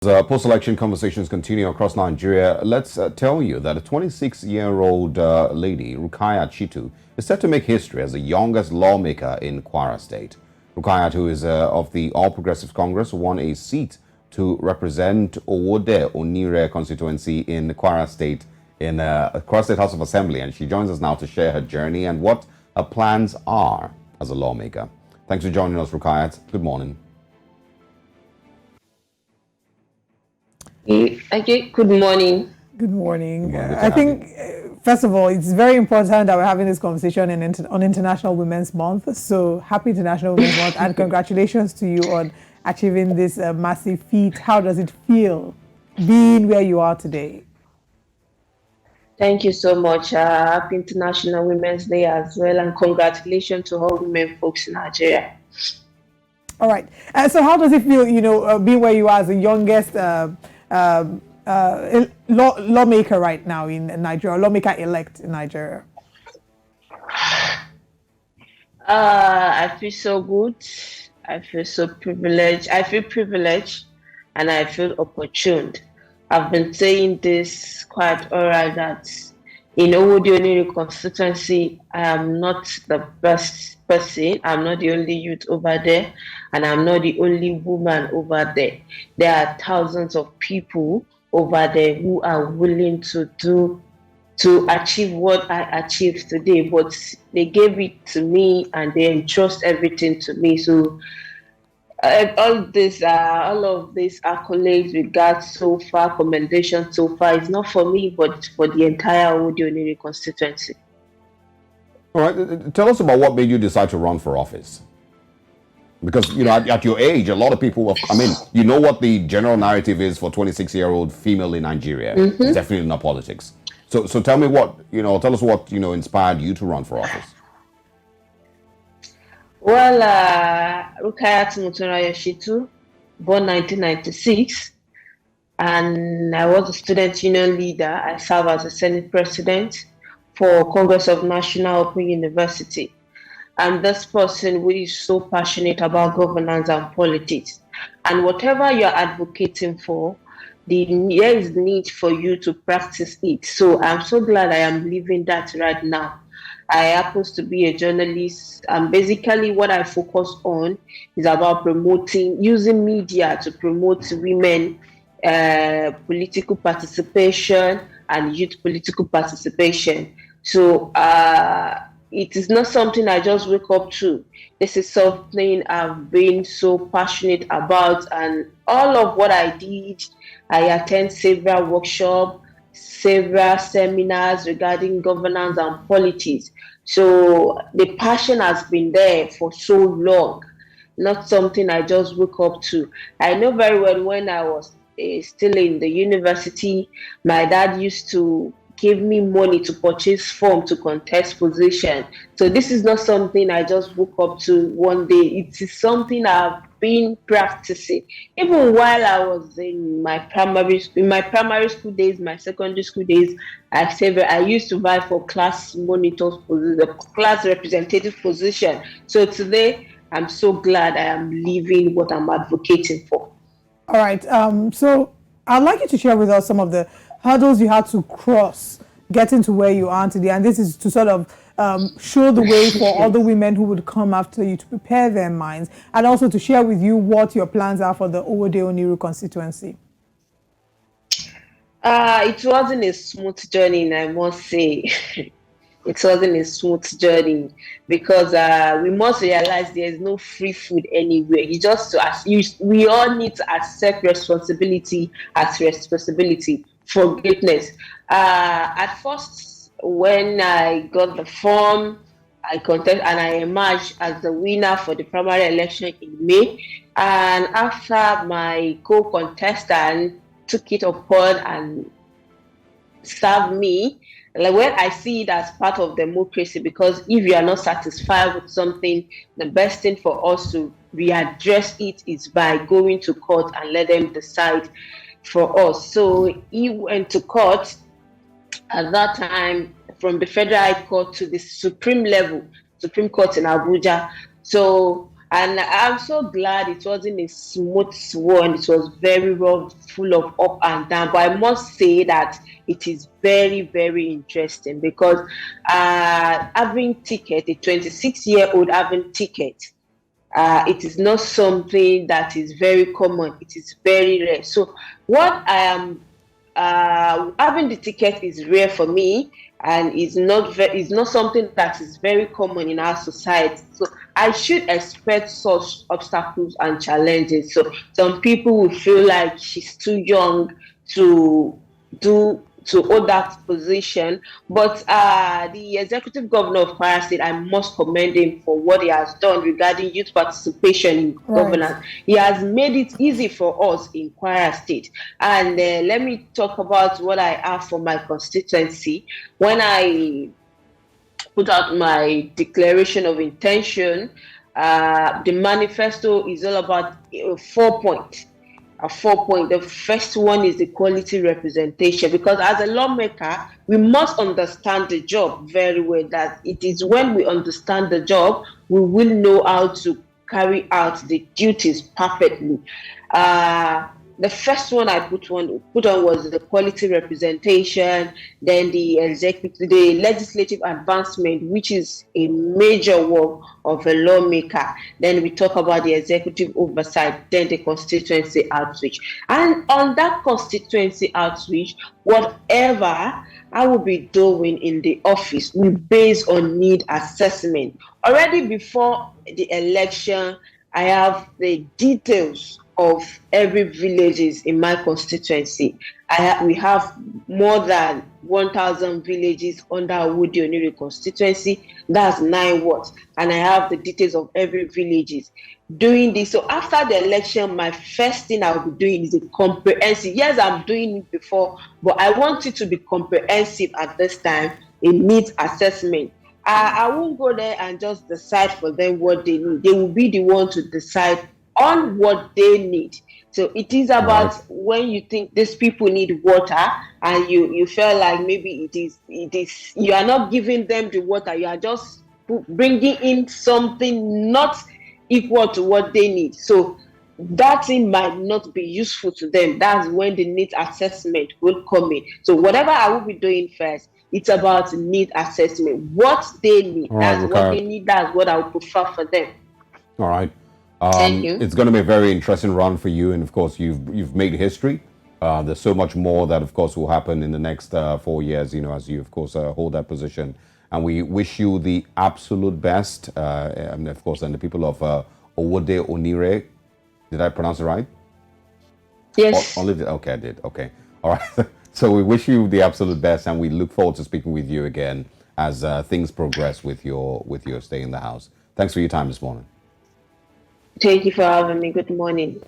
Post-election conversations continue across Nigeria. Let's tell you that a 26-year-old lady, Rukayat Shittu, is set to make history as the youngest lawmaker in Kwara State. Rukayat, who is of the All Progressives Congress, won a seat to represent Owode, Onire constituency in Kwara State in Kwara State House of Assembly, and she joins us now to share her journey and what her plans are as a lawmaker. Thanks for joining us, Rukayat. Good morning. Okay, good morning. Good morning. I think, first of all, it's very important that we're having this conversation on International Women's Month. So happy International Women's Month and congratulations to you on achieving this massive feat. How does it feel being where you are today? Thank you so much. Happy International Women's Day as well, and congratulations to all women folks in Nigeria. All right. So how does it feel, being where you are as the youngest lawmaker right now in Nigeria, Lawmaker-Elect in Nigeria? I feel so good. I feel so privileged. I feel privileged and I feel opportuned. I've been saying this quite alright that in Owode constituency, I am not the best person. I'm not the only youth over there, and I'm not the only woman over there. There are thousands of people over there who are willing to achieve what I achieved today, but they gave it to me and they entrust everything to me. So all of these accolades we got so far, commendation so far, is not for me, but for the entire Owode constituency. All right. Tell us about what made you decide to run for office. Because, at your age, a lot of people, you know what the general narrative is for 26-year-old female in Nigeria. Mm-hmm. It's definitely not politics. So tell me tell us what, inspired you to run for office. Well, Rukayat Shittu, born 1996, and I was a student union leader. I served as a Senate president for Congress of National Open University. I'm this person who is so passionate about governance and politics. And whatever you're advocating for, there is need for you to practice it. So I'm so glad I am living that right now. I happen to be a journalist, and basically what I focus on is about using media to promote women political participation and youth political participation. So it is not something I just wake up to. This is something I've been so passionate about, and all of what I did, I attend several workshops, several seminars regarding governance and politics. So the passion has been there for so long, not something I just woke up to. I know very well when I was still in the university, my dad used to give me money to purchase form to contest position. So this is not something I just woke up to one day. It is something I've been practicing. Even while I was in my primary school days, my secondary school days, I used to vie for class monitors, the class representative position. So today, I'm so glad I am living what I'm advocating for. All right. So I'd like you to share with us some of the hurdles you had to cross getting to where you are today, and this is to sort of show the way for other women who would come after you to prepare their minds, and also to share with you what your plans are for the Owode Onire constituency. It wasn't a smooth journey, I must say. It wasn't a smooth journey because we must realize there is no free food anywhere. We all need to accept responsibility as responsibility for greatness. At first, when I got the form, I contested and I emerged as the winner for the primary election in May. And after my co-contestant took it upon and served me, I see it as part of democracy, because if you are not satisfied with something, the best thing for us to readdress it is by going to court and let them decide for us. So he went to court at that time, from the Federal High Court to the Supreme Court in Abuja. So And I'm so glad it wasn't a smooth one. It was very rough, full of up and down. But I must say that it is very, very interesting because having ticket, a 26-year-old having ticket, it is not something that is very common. It is very rare. So what I am having the ticket is rare for me, and is not something that is very common in our society. So I should expect such obstacles and challenges. So some people will feel like she's too young to do to hold that position. But the executive governor of Kwara State, I must commend him for what he has done regarding youth participation in governance. He has made it easy for us in Kwara State. And let me talk about what I have for my constituency. When I put out my declaration of intention, the manifesto is all about 4 points. A 4 point. The first one is the quality representation, because as a lawmaker, we must understand the job very well. That it is when we understand the job, we will know how to carry out the duties perfectly. The first one I put on was the quality representation, then the legislative advancement, which is a major work of a lawmaker. Then we talk about the executive oversight, then the constituency outreach. And on that constituency outreach, whatever I will be doing in the office will base on need assessment. Already before the election, I have the details of every villages in my constituency. We have more than 1,000 villages under Owode Onire constituency. That's 9 wards, and I have the details of every villages. Doing this, so after the election, my first thing I will be doing is a comprehensive. Yes, I'm doing it before, but I want it to be comprehensive at this time. A needs assessment. I won't go there and just decide for them what they need. They will be the one to decide on what they need. So it is about when you think these people need water, and you feel like maybe it is you are not giving them the water, you are just bringing in something not equal to what they need. So that thing might not be useful to them. That's when the need assessment will come in. So whatever I will be doing first, it's about need assessment. What they need. That's what they need. That's what I would prefer for them. All right. Thank you. It's going to be a very interesting run for you, and of course, you've made history. There's so much more that, of course, will happen in the next 4 years. As you, of course, hold that position, and we wish you the absolute best. And of course, and the people of Owode Onire. Did I pronounce it right? Yes. Okay, I did. Okay. All right. So we wish you the absolute best, and we look forward to speaking with you again as things progress with your stay in the House. Thanks for your time this morning. Thank you for having me. Good morning.